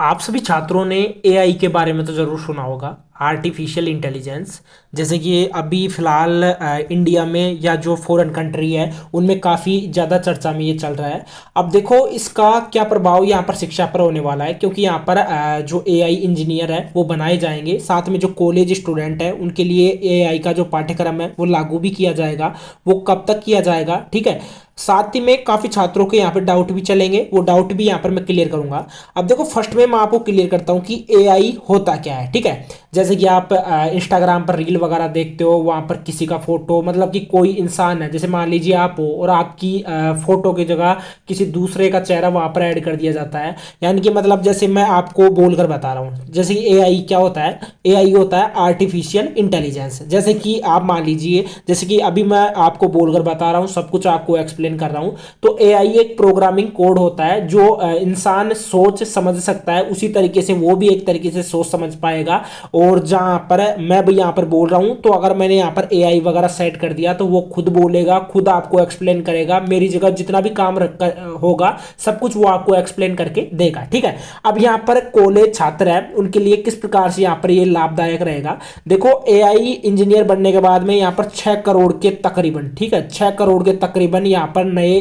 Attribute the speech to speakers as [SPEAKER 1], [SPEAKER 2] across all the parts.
[SPEAKER 1] आप सभी छात्रों ने एआई के बारे में तो ज़रूर सुना होगा। आर्टिफिशियल इंटेलिजेंस, जैसे कि अभी फ़िलहाल इंडिया में या जो फॉरेन कंट्री है उनमें काफ़ी ज़्यादा चर्चा में ये चल रहा है। अब देखो इसका क्या प्रभाव यहाँ पर शिक्षा पर होने वाला है, क्योंकि यहाँ पर जो एआई इंजीनियर है वो बनाए जाएंगे, साथ में जो कॉलेज स्टूडेंट है उनके लिए एआई का जो पाठ्यक्रम है वो लागू भी किया जाएगा। वो कब तक किया जाएगा, ठीक है। साथ ही में काफ़ी छात्रों के यहाँ पे डाउट भी चलेंगे, वो डाउट भी यहाँ पर मैं क्लियर करूंगा। अब देखो फर्स्ट में मैं आपको क्लियर करता हूँ कि एआई होता क्या है, ठीक है। जैसे कि आप इंस्टाग्राम पर रील वगैरह देखते हो, वहाँ पर किसी का फोटो, मतलब कि कोई इंसान है, जैसे मान लीजिए आप हो और आपकी फोटो की जगह किसी दूसरे का चेहरा वहाँ पर ऐड कर दिया जाता है। यानी कि मतलब जैसे मैं आपको बोलकर बता रहा हूँ, जैसे कि एआई क्या होता है। एआई होता है आर्टिफिशियल इंटेलिजेंस। जैसे कि आप मान लीजिए, जैसे कि अभी मैं आपको बोलकर बता रहा हूँ, सब कुछ आपको एक्सप्लेन कर रहा हूँ, तो एआई एक प्रोग्रामिंग कोड होता है जो इंसान सोच समझ सकता है, उसी तरीके से वो भी एक तरीके से सोच समझ पाएगा। और जहां पर मैं भी यहाँ पर बोल रहा हूँ, तो अगर मैंने यहाँ पर एआई वगैरह सेट कर दिया तो वो खुद बोलेगा, खुद आपको एक्सप्लेन करेगा, मेरी जगह जितना भी काम होगा सब कुछ वो आपको एक्सप्लेन करके देगा, ठीक है। अब यहाँ पर कॉलेज छात्र है, उनके लिए किस प्रकार से यहाँ पर ये लाभदायक रहेगा। देखो एआई इंजीनियर बनने के बाद में यहाँ पर 6 करोड़ के तकरीबन, ठीक है, 6 करोड़ के तकरीबन यहाँ पर नए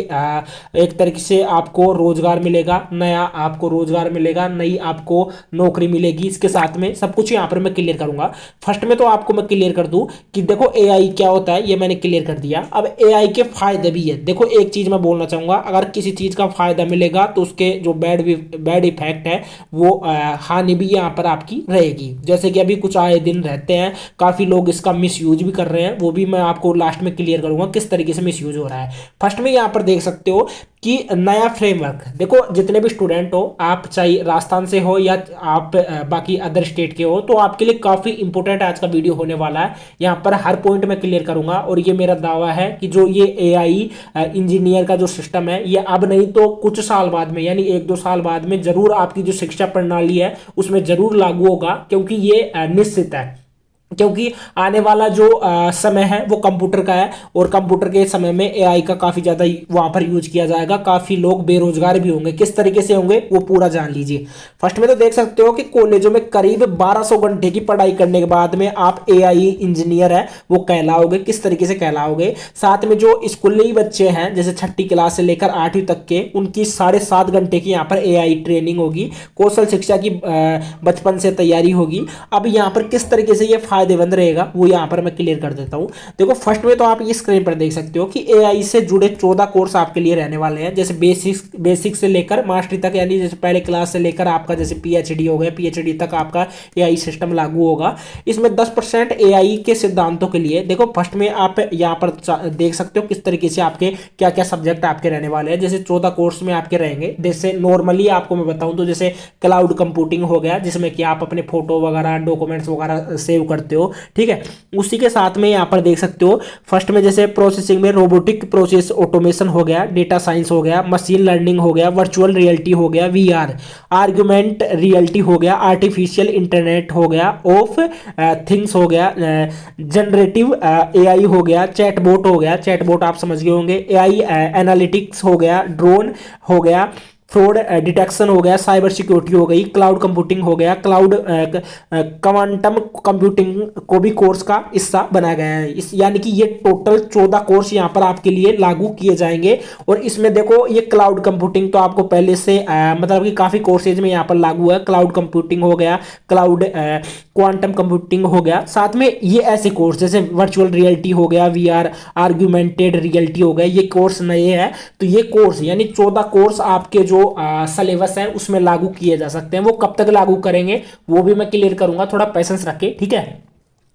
[SPEAKER 1] एक तरीके से आपको रोजगार मिलेगा, नया आपको रोजगार मिलेगा, नई आपको नौकरी मिलेगी। इसके साथ में सब कुछ यहाँ पर मैं क्लियर करूंगा। फर्स्ट में तो आपको मैं क्लियर कर दूं कि देखो एआई क्या होता है, ये मैंने क्लियर कर दिया। अब एआई के फायदे भी है। देखो एक चीज मैं बोलना चाहूंगा, अगर किसी चीज का फायदा मिलेगा तो उसके जो बैड इफेक्ट है वो हानि भी यहाँ पर आपकी रहेगी। जैसे कि अभी कुछ आए दिन रहते हैं, काफी लोग इसका मिस यूज भी कर रहे हैं, वो भी मैं आपको लास्ट में क्लियर करूंगा किस तरीके से मिस यूज हो रहा है। फर्स्ट में यहाँ पर देख सकते हो कि नया फ्रेमवर्क, देखो जितने भी स्टूडेंट हो, आप चाहे राजस्थान से हो या आप बाकी अदर स्टेट के हो, तो आपके लिए काफ़ी इंपॉर्टेंट आज का वीडियो होने वाला है। यहाँ पर हर पॉइंट में क्लियर करूंगा और ये मेरा दावा है कि जो ये एआई इंजीनियर का जो सिस्टम है, ये अब नहीं तो कुछ साल बाद में, यानी 1-2 साल बाद में जरूर आपकी जो शिक्षा प्रणाली है उसमें जरूर लागू होगा, क्योंकि ये निश्चित है। क्योंकि आने वाला जो समय है वो कंप्यूटर का है, और कंप्यूटर के समय में एआई का काफ़ी ज़्यादा वहाँ पर यूज किया जाएगा। काफ़ी लोग बेरोजगार भी होंगे, किस तरीके से होंगे वो पूरा जान लीजिए। फर्स्ट में तो देख सकते हो कि कॉलेजों में करीब 1200 घंटे की पढ़ाई करने के बाद में आप एआई इंजीनियर है वो कहलाओगे। किस तरीके से कहलाओगे, साथ में जो स्कूली बच्चे हैं जैसे 6ठी क्लास से लेकर 8वीं तक के, उनकी 7.5 घंटे की यहाँ पर एआई ट्रेनिंग होगी, कौशल शिक्षा की बचपन से तैयारी होगी। अब यहाँ पर किस तरीके से ये फायदेमंद रहेगा वो यहाँ पर मैं क्लियर कर देता हूँ। देखो फर्स्ट में तो आप ये स्क्रीन पर देख सकते हो कि एआई से जुड़े 14 कोर्स आपके लिए रहने वाले हैं, जैसे बेसिक से लेकर मास्टरी तक, यानी जैसे पहले क्लास से लेकर आपका जैसे पीएचडी हो गया, पीएचडी तक आपका एआई सिस्टम लागू होगा। इसमें 10% एआई के सिद्धांतों के लिए, देखो फर्स्ट में आप यहाँ पर देख सकते हो किस तरीके से आपके क्या क्या सब्जेक्ट आपके रहने वाले हैं। जैसे 14 कोर्स में आपके रहेंगे, जैसे नॉर्मली आपको मैं बताऊं तो जैसे क्लाउड कंप्यूटिंग हो गया, जिसमें कि आप अपने फोटो वगैरह डॉक्यूमेंट्स वगैरह सेव करते हो, ठीक है। उसी के साथ में यहाँ पर देख सकते हो फर्स्ट में जैसे प्रोसेसिंग में रोबोटिक प्रोसेस ऑटोमेशन हो गया, डेटा साइंस हो गया, मशीन लर्निंग हो गया, वर्चुअल रियलिटी हो गया, वीआर, आर्गुमेंट रियलिटी हो गया, आर्टिफिशियल इंटरनेट हो गया ऑफ थिंग्स हो गया, जनरेटिव एआई हो गया, चैटबॉट हो गया, चैटबॉट आप समझ गए होंगे, एआई एनालिटिक्स हो गया, ड्रोन हो गया, फ्रॉड डिटेक्शन हो गया, साइबर सिक्योरिटी हो गई, क्लाउड कंप्यूटिंग हो गया, क्लाउड क्वांटम कंप्यूटिंग को भी कोर्स का हिस्सा बनाया गया है। इस यानी कि ये टोटल 14 कोर्स यहाँ पर आपके लिए लागू किए जाएंगे। और इसमें देखो ये क्लाउड कंप्यूटिंग तो आपको पहले से मतलब कि काफ़ी कोर्सेज में यहाँ पर लागू है। क्लाउड कंप्यूटिंग हो गया, क्लाउड क्वांटम कंप्यूटिंग हो गया, साथ में ये ऐसे कोर्स जैसे वर्चुअल रियलिटी हो गया, वीआर, आर्ग्यूमेंटेड रियलिटी हो गया, ये कोर्स नए हैं। तो ये कोर्स यानी 14 कोर्स आपके जो सिलेबस है उसमें लागू किए जा सकते हैं। वो कब तक लागू करेंगे वो भी मैं क्लियर करूंगा, थोड़ा पेशेंस रखें, ठीक है।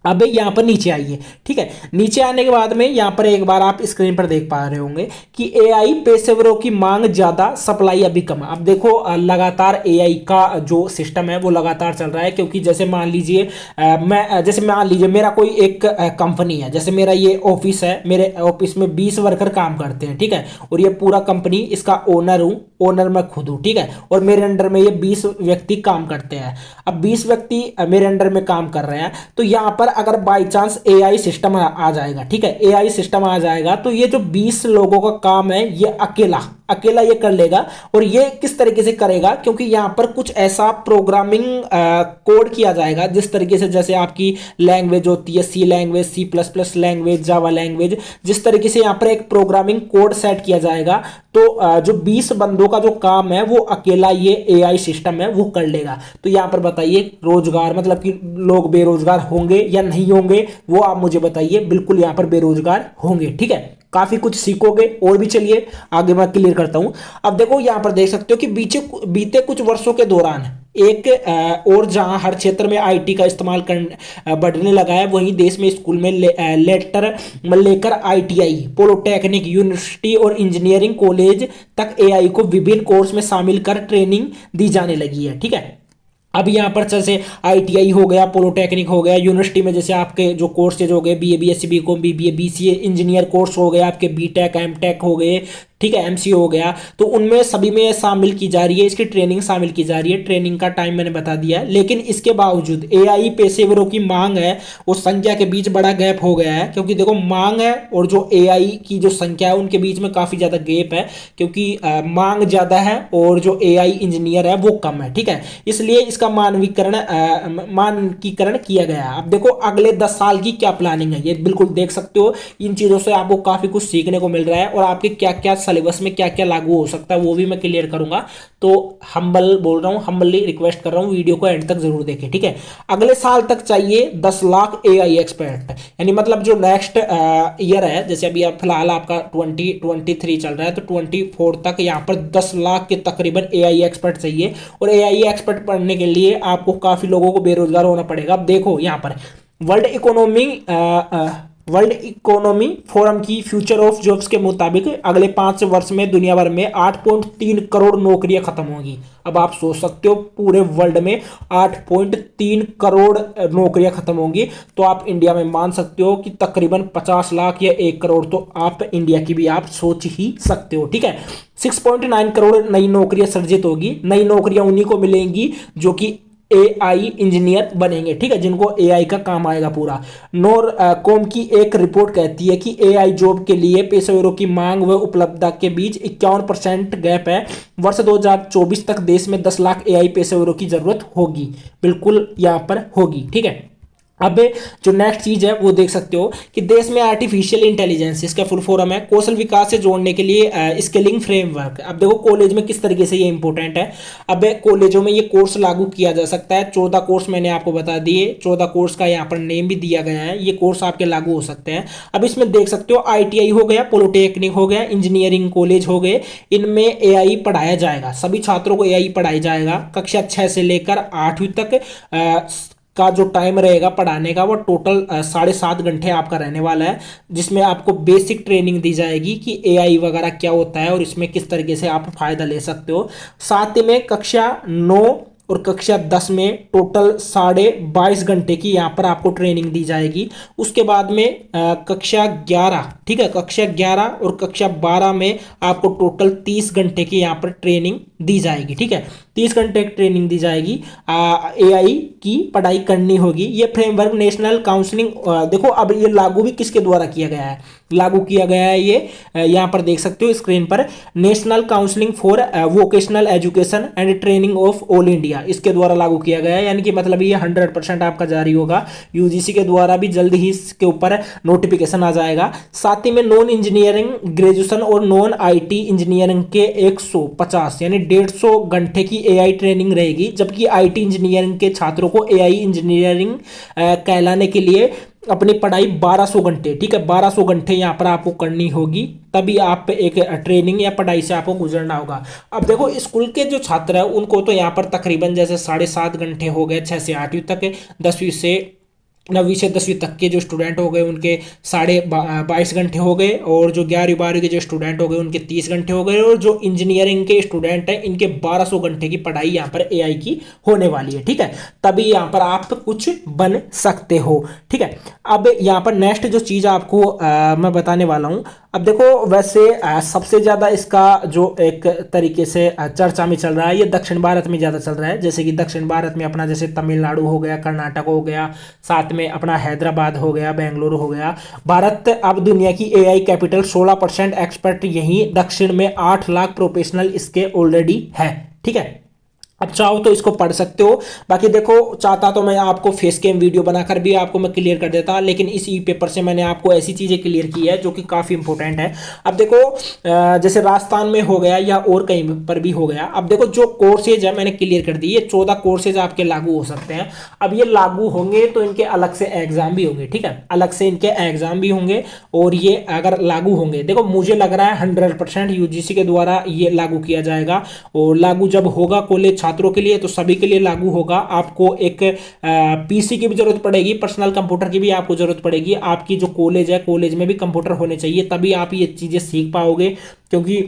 [SPEAKER 1] अब यहाँ पर नीचे आइए, ठीक है। नीचे आने के बाद में यहाँ पर एक बार आप स्क्रीन पर देख पा रहे होंगे कि एआई पेशेवरों की मांग ज्यादा, सप्लाई अभी कम। अब देखो लगातार एआई का जो सिस्टम है वो लगातार चल रहा है, क्योंकि जैसे मान लीजिए जैसे मान लीजिए मेरा कोई एक कंपनी है, जैसे मेरा ये ऑफिस है, मेरे ऑफिस में 20 वर्कर काम करते हैं, ठीक है। और ये पूरा कंपनी इसका ओनर हूँ, ओनर मैं खुद हूँ, ठीक है। और मेरे अंडर में ये 20 व्यक्ति काम करते हैं। अब 20 व्यक्ति मेरे अंडर में काम कर रहे हैं, तो यहाँ पर अगर बाई चांस एआई सिस्टम आ जाएगा, ठीक है, एआई सिस्टम आ जाएगा, तो ये जो 20 लोगों का काम है ये अकेला अकेला ये कर लेगा। और ये किस तरीके से करेगा, क्योंकि यहाँ पर कुछ ऐसा प्रोग्रामिंग कोड किया जाएगा जिस तरीके से, जैसे आपकी लैंग्वेज होती है C language, C plus plus language, Java language, जिस तरीके से यहाँ पर एक प्रोग्रामिंग कोड सेट किया जाएगा, तो जो 20 बंदों का जो काम है वो अकेला ये एआई सिस्टम है वो कर लेगा। तो यहाँ पर बताइए रोजगार, मतलब कि लोग बेरोजगार होंगे या नहीं होंगे, वो आप मुझे बताइए। बिल्कुल यहाँ पर बेरोजगार होंगे, ठीक है। काफी कुछ सीखोगे और भी, चलिए आगे मैं क्लियर करता हूं। अब देखो यहाँ पर देख सकते हो कि बीते कुछ वर्षों के दौरान एक और जहां हर क्षेत्र में आईटी का इस्तेमाल बढ़ने लगा है, वहीं देश में स्कूल में लेकर आईटीआई, पॉलिटेक्निक, यूनिवर्सिटी और इंजीनियरिंग कॉलेज तक एआई को विभिन्न कोर्स में शामिल कर ट्रेनिंग दी जाने लगी है, ठीक है। अब यहाँ पर जैसे आईटीआई हो गया, पॉलिटेक्निक हो गया, यूनिवर्सिटी में जैसे आपके जो कोर्सेज हो गए, BA, BSc, BCom, BBA, BCA, engineer course हो गए, आपके बीटेक, एमटेक हो गए, ठीक है, एमसीए हो गया, तो उनमें सभी में शामिल की जा रही है, इसकी ट्रेनिंग शामिल की जा रही है। ट्रेनिंग का टाइम मैंने बता दिया है। लेकिन इसके बावजूद एआई पेशेवरों की मांग है वो संख्या के बीच बड़ा गैप हो गया है, क्योंकि देखो मांग है और जो एआई की जो संख्या है उनके बीच में काफी ज्यादा गैप है, क्योंकि मांग ज्यादा है और जो एआई इंजीनियर है वो कम है, ठीक है। इसलिए इसका मानकीकरण किया गया है। अब देखो अगले 10 साल की क्या प्लानिंग है, ये बिल्कुल देख सकते हो। इन चीजों से आपको काफी कुछ सीखने को मिल रहा है और आपके क्या क्या सिलेबस में क्या क्या लागू हो सकता है वो भी मैं क्लियर करूंगा। तो हम्बल बोल रहा हूं, हम्बली रिक्वेस्ट कर रहा हूं, वीडियो को एंड तक जरूर देखें, ठीक है। अगले साल तक चाहिए 10 लाख एआई एक्सपर्ट, यानी मतलब जो नेक्स्ट ईयर है, जैसे अभी अब फिलहाल आपका 2023 चल रहा है, तो 24 तक यहाँ पर 10 लाख के तकरीबन एआई एक्सपर्ट चाहिए। और एआई एक्सपर्ट पढ़ने के लिए आपको काफी लोगों को बेरोजगार होना पड़ेगा। अब देखो यहाँ पर वर्ल्ड इकोनॉमी फोरम की फ्यूचर ऑफ जॉब्स के मुताबिक अगले 5 वर्ष में दुनिया भर में 8.3 करोड़ नौकरियां खत्म होंगी। अब आप सोच सकते हो पूरे वर्ल्ड में 8.3 करोड़ नौकरियां खत्म होंगी, तो आप इंडिया में मान सकते हो कि तकरीबन 50 लाख या 1 करोड़, तो आप इंडिया की भी आप सोच ही सकते हो, ठीक है। 6.9 करोड़ नई नौकरियां सृजित होगी। नई नौकरियां उन्हीं को मिलेंगी जो कि एआई इंजीनियर बनेंगे, ठीक है, जिनको एआई का काम आएगा पूरा। नोर कॉम की एक रिपोर्ट कहती है कि एआई जॉब के लिए पेशेवरों की मांग व उपलब्धता के बीच 51% गैप है। वर्ष 2024 तक देश में 10 लाख एआई पेशेवरों की जरूरत होगी, बिल्कुल यहां पर होगी, ठीक है। अब जो नेक्स्ट चीज है वो देख सकते हो कि देश में आर्टिफिशियल इंटेलिजेंस, इसका फुल फॉर्म है कौशल विकास से जोड़ने के लिए स्किलिंग फ्रेमवर्क। अब देखो कॉलेज में किस तरीके से ये इंपॉर्टेंट है। अब कॉलेजों में ये कोर्स लागू किया जा सकता है। 14 कोर्स मैंने आपको बता दिए, 14 कोर्स का यहाँ पर नेम भी दिया गया है, ये कोर्स आपके लागू हो सकते हैं। अब इसमें देख सकते हो आईटीआई हो गया, पॉलिटेक्निक हो गया, इंजीनियरिंग कॉलेज हो गए, इनमें एआई पढ़ाया जाएगा। सभी छात्रों को एआई पढ़ाई जाएगा। कक्षा 6 से लेकर 8वीं तक का जो टाइम रहेगा पढ़ाने का वो टोटल 7.5 घंटे आपका रहने वाला है, जिसमें आपको बेसिक ट्रेनिंग दी जाएगी कि एआई वगैरह क्या होता है और इसमें किस तरीके से आप फायदा ले सकते हो। साथ ही में कक्षा 9 और कक्षा 10 में टोटल 22.5 घंटे की यहाँ पर आपको ट्रेनिंग दी जाएगी। उसके बाद में कक्षा 11, ठीक है, कक्षा 11 और कक्षा 12 में आपको टोटल 30 घंटे की यहाँ पर ट्रेनिंग दी जाएगी, ठीक है। 30 घंटे की ट्रेनिंग दी जाएगी, एआई की पढ़ाई करनी होगी। ये फ्रेमवर्क नेशनल काउंसलिंग, देखो अब ये लागू भी किसके द्वारा किया गया है, लागू किया गया है ये यहाँ पर देख सकते हो स्क्रीन पर, national counselling for vocational education and training of all India, इसके द्वारा लागू किया गया है। यानी कि मतलब ये 100% आपका जारी होगा। यूजीसी के द्वारा भी जल्द ही इसके ऊपर नोटिफिकेशन आ जाएगा। साथ ही में नॉन इंजीनियरिंग ग्रेजुएशन और नॉन आईटी इंजीनियरिंग के 150 यानी 150 घंटे की एआई ट्रेनिंग रहेगी, जबकि आईटी इंजीनियरिंग के छात्रों को एआई इंजीनियरिंग कहलाने के लिए अपनी पढ़ाई 1200 घंटे, ठीक है, 1200 घंटे यहाँ पर आपको करनी होगी, तभी आप एक ट्रेनिंग या पढ़ाई से आपको गुजरना होगा। अब देखो स्कूल के जो छात्र हैं उनको तो यहाँ पर तकरीबन जैसे 7.5 घंटे हो गए 6 से 8वीं तक, 10वीं से 9वीं से 10वीं तक के जो स्टूडेंट हो गए उनके 22.5 घंटे हो गए, और जो 11वीं 12वीं के जो स्टूडेंट हो गए उनके 30 घंटे हो गए, और जो इंजीनियरिंग के स्टूडेंट हैं इनके 1200 घंटे की पढ़ाई यहाँ पर एआई की होने वाली है, ठीक है। तभी यहाँ पर आप कुछ बन सकते हो, ठीक है। अब यहाँ पर नेक्स्ट जो चीज़ आपको मैं बताने वाला हूँ, अब देखो वैसे सबसे ज़्यादा इसका जो एक तरीके से चर्चा में चल रहा है, ये दक्षिण भारत में ज़्यादा चल रहा है। जैसे कि दक्षिण भारत में अपना जैसे तमिलनाडु हो गया, कर्नाटक हो गया, साथ में अपना हैदराबाद हो गया, बेंगलुरु हो गया। भारत अब दुनिया की एआई कैपिटल, 16% एक्सपर्ट यहीं दक्षिण में, 8 लाख प्रोफेशनल इसके ऑलरेडी है। ठीक है, अब चाहो तो इसको पढ़ सकते हो। बाकी देखो, चाहता तो मैं आपको फेस कैम वीडियो बनाकर भी आपको मैं क्लियर कर देता, लेकिन इस ई पेपर से मैंने आपको ऐसी चीज़ें क्लियर की है जो कि काफ़ी इंपॉर्टेंट है। अब देखो जैसे राजस्थान में हो गया या और कहीं पर भी हो गया। अब देखो जो कोर्सेज है मैंने क्लियर कर दी, ये 14 कोर्सेज आपके लागू हो सकते हैं। अब ये लागू होंगे तो इनके अलग से एग्जाम भी होंगे। ठीक है, अलग से इनके एग्जाम भी होंगे। और ये अगर लागू होंगे, देखो मुझे लग रहा है 100% यूजीसी के द्वारा ये लागू किया जाएगा। और लागू जब होगा कॉलेज छात्रों के लिए, तो सभी के लिए लागू होगा। आपको एक पीसी की भी जरूरत पड़ेगी, पर्सनल कंप्यूटर की भी आपको जरूरत पड़ेगी। आपकी जो कॉलेज है, कॉलेज में भी कंप्यूटर होने चाहिए, तभी आप ये चीज़ें सीख पाओगे। क्योंकि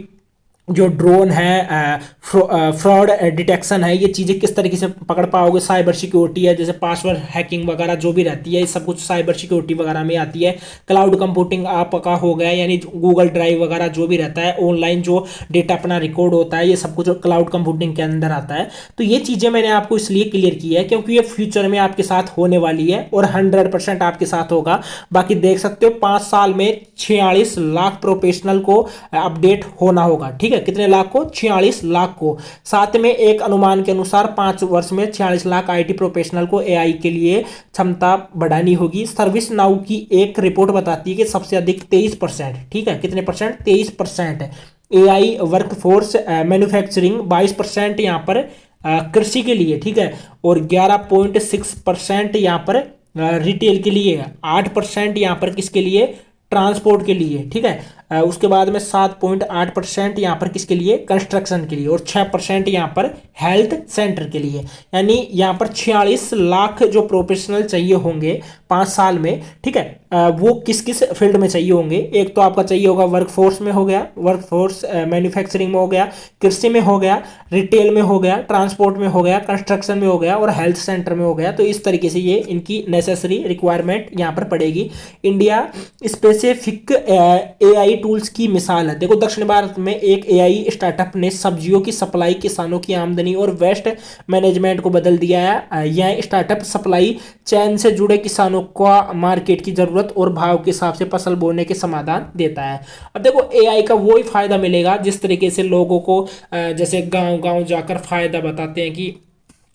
[SPEAKER 1] जो ड्रोन है, फ्रॉड डिटेक्शन है, ये चीज़ें किस तरीके से पकड़ पाओगे, साइबर सिक्योरिटी है, जैसे पासवर्ड हैकिंग वगैरह जो भी रहती है, ये सब कुछ साइबर सिक्योरिटी वगैरह में आती है। क्लाउड कंप्यूटिंग आपका हो गया, यानी गूगल ड्राइव वगैरह जो भी रहता है, ऑनलाइन जो डेटा अपना रिकॉर्ड होता है, ये सब कुछ क्लाउड कंप्यूटिंग के अंदर आता है। तो ये चीज़ें मैंने आपको इसलिए क्लियर की है क्योंकि ये फ्यूचर में आपके साथ होने वाली है और 100% आपके साथ होगा। बाकी देख सकते हो 5 साल में 46 लाख प्रोफेशनल को अपडेट होना होगा। ठीक है, कितने लाख को? 46 लाख को। साथ में एक अनुमान के अनुसार 5 वर्ष में 46 लाख आईटी प्रोफेशनल को एआई के लिए क्षमता बढ़ानी होगी। सर्विस नाउ की एक रिपोर्ट बताती है कि सबसे अधिक 23%, ठीक है, कितने परसेंट? 23% एआई वर्कफोर्स, मैन्युफैक्चरिंग 22% यहाँ पर कृषि के लिए। ठीक है, और 11.6% यहाँ पर रिटेल के लिए, 8% यहाँ पर किसके लिए? ट्रांसपोर्ट के लिए। ठीक है, उसके बाद में 7.8% यहाँ पर किसके लिए? कंस्ट्रक्शन के लिए। और 6% यहाँ पर हेल्थ सेंटर के लिए। यानी यहाँ पर 46 लाख जो प्रोफेशनल चाहिए होंगे 5 साल में। ठीक है, वो किस किस फील्ड में चाहिए होंगे? एक तो आपका चाहिए होगा वर्कफोर्स में हो गया, वर्कफोर्स मैन्युफैक्चरिंग में हो गया, कृषि में हो गया, रिटेल में हो गया, ट्रांसपोर्ट में हो गया, कंस्ट्रक्शन में हो गया और हेल्थ सेंटर में हो गया। तो इस तरीके से ये इनकी नेसेसरी रिक्वायरमेंट यहाँ पर पड़ेगी। इंडिया स्पेसिफिक एआई टूल्स की मिसाल है। देखो दक्षिण भारत में एक एआई स्टार्टअप ने सब्जियों की सप्लाई, किसानों की आमदनी और वेस्ट मैनेजमेंट को बदल दिया है। यह स्टार्टअप सप्लाई चैन से जुड़े किसानों को मार्केट की जरूरत और भाव के हिसाब से फसल बोने के समाधान देता है। अब देखो एआई का वही फायदा मिलेगा जिस तरीके से लोगों को जैसे गांव गांव जाकर फायदा बताते हैं कि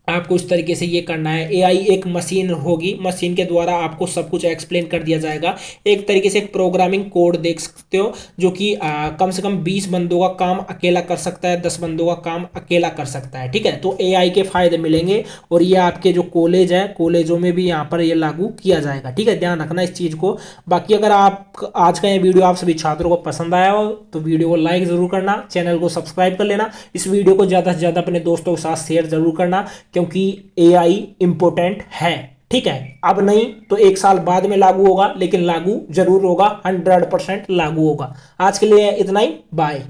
[SPEAKER 1] आपको इस तरीके से ये करना है। एआई एक मशीन होगी, मशीन के द्वारा आपको सब कुछ एक्सप्लेन कर दिया जाएगा। एक तरीके से एक प्रोग्रामिंग कोड देख सकते हो जो कि कम से कम 20 बंदों का काम अकेला कर सकता है, 10 बंदों का काम अकेला कर सकता है। ठीक है, तो एआई के फायदे मिलेंगे और ये आपके जो कॉलेज है, कॉलेजों में भी यहाँ पर ये लागू किया जाएगा। ठीक है, ध्यान रखना इस चीज़ को। बाकी अगर आप आज का ये वीडियो आप सभी छात्रों को पसंद आया हो तो वीडियो को लाइक ज़रूर करना, चैनल को सब्सक्राइब कर लेना, इस वीडियो को ज़्यादा से ज़्यादा अपने दोस्तों के साथ शेयर जरूर करना क्योंकि एआई इंपॉर्टेंट है। ठीक है, अब नहीं तो 1 साल बाद में लागू होगा, लेकिन लागू जरूर होगा, 100% लागू होगा। आज के लिए इतना ही, बाय।